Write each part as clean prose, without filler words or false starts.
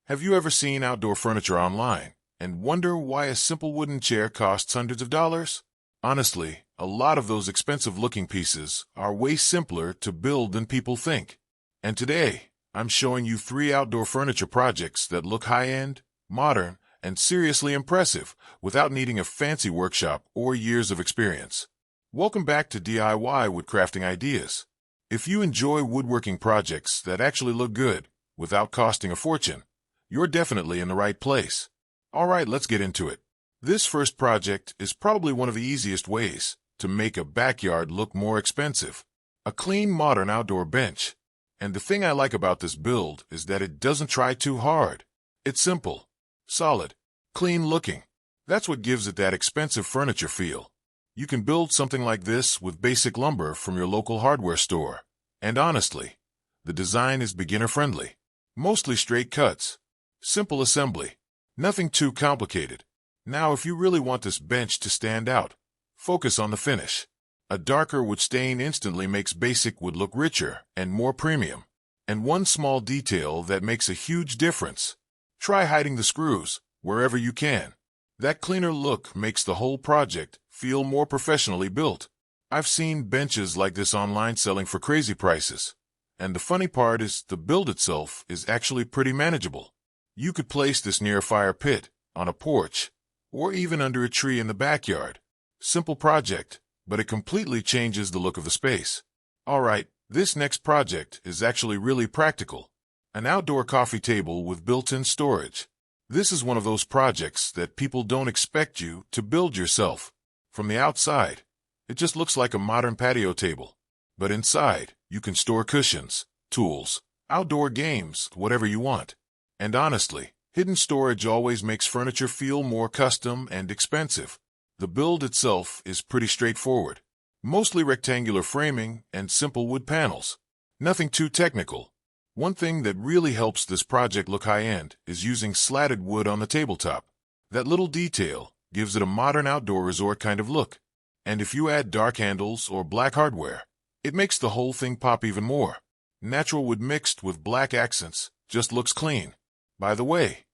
Have you ever seen outdoor furniture online and wonder why a simple wooden chair costs hundreds of dollars? Honestly, a lot of those expensive-looking pieces are way simpler to build than people think. And today, I'm showing you 3 outdoor furniture projects that look high-end, modern, and seriously impressive without needing a fancy workshop or years of experience. Welcome back to DIY Woodcrafting Ideas. If you enjoy woodworking projects that actually look good without costing a fortune, you're definitely in the right place. All right, let's get into it. This first project is probably one of the easiest ways to make a backyard look more expensive. A clean, modern outdoor bench. And the thing I like about this build is that it doesn't try too hard. It's simple, solid, clean looking. That's what gives it that expensive furniture feel. You can build something like this with basic lumber from your local hardware store. And honestly, the design is beginner-friendly. Mostly straight cuts. Simple assembly. Nothing too complicated. Now, if you really want this bench to stand out, focus on the finish. A darker wood stain instantly makes basic wood look richer and more premium. And one small detail that makes a huge difference. Try hiding the screws wherever you can. That cleaner look makes the whole project feel more professionally built. I've seen benches like this online selling for crazy prices. And the funny part is the build itself is actually pretty manageable. You could place this near a fire pit, on a porch, or even under a tree in the backyard. Simple project, but it completely changes the look of the space. Alright, this next project is actually really practical. An outdoor coffee table with built-in storage. This is one of those projects that people don't expect you to build yourself. From the outside, it just looks like a modern patio table. But inside, you can store cushions, tools, outdoor games, whatever you want. And honestly, hidden storage always makes furniture feel more custom and expensive. The build itself is pretty straightforward. Mostly rectangular framing and simple wood panels. Nothing too technical. One thing that really helps this project look high-end is using slatted wood on the tabletop. That little detail gives it a modern outdoor resort kind of look. And if you add dark handles or black hardware, it makes the whole thing pop even more. Natural wood mixed with black accents just looks clean. By the way,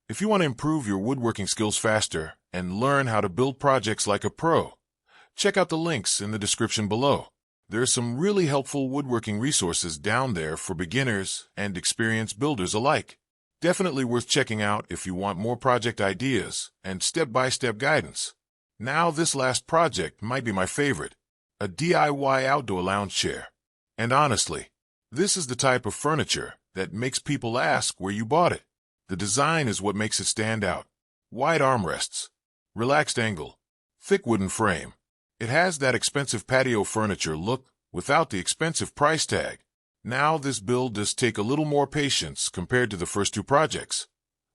if you want to improve your woodworking skills faster and learn how to build projects like a pro, check out the links in the description below. There are some really helpful woodworking resources down there for beginners and experienced builders alike. Definitely worth checking out if you want more project ideas and step-by-step guidance. Now, this last project might be my favorite. A DIY outdoor lounge chair. And honestly, this is the type of furniture that makes people ask where you bought it. The design is what makes it stand out. Wide armrests, relaxed angle, thick wooden frame. It has that expensive patio furniture look without the expensive price tag. Now, this build does take a little more patience compared to the first 2 projects,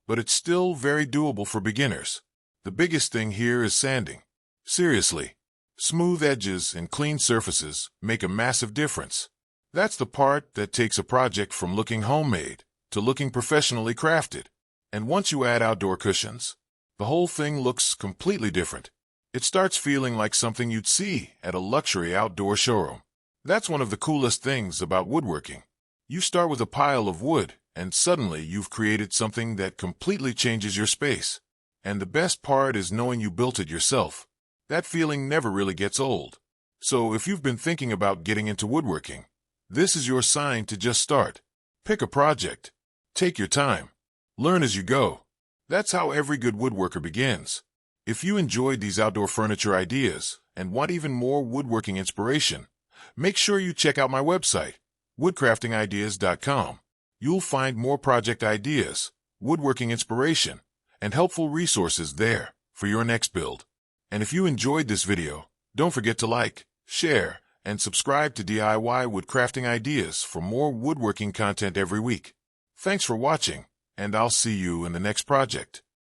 but it's still very doable for beginners. The biggest thing here is sanding. Seriously, smooth edges and clean surfaces make a massive difference. That's the part that takes a project from looking homemade to looking professionally crafted. And once you add outdoor cushions, the whole thing looks completely different. It starts feeling like something you'd see at a luxury outdoor showroom. That's one of the coolest things about woodworking. You start with a pile of wood, and suddenly you've created something that completely changes your space. And the best part is knowing you built it yourself. That feeling never really gets old. So if you've been thinking about getting into woodworking, this is your sign to just start. Pick a project. Take your time. Learn as you go. That's how every good woodworker begins. If you enjoyed these outdoor furniture ideas and want even more woodworking inspiration, make sure you check out my website, woodcraftingideas.com. You'll find more project ideas, woodworking inspiration, and helpful resources there for your next build. And if you enjoyed this video, don't forget to like, share, and subscribe to DIY Woodcrafting Ideas for more woodworking content every week. Thanks for watching, and I'll see you in the next project.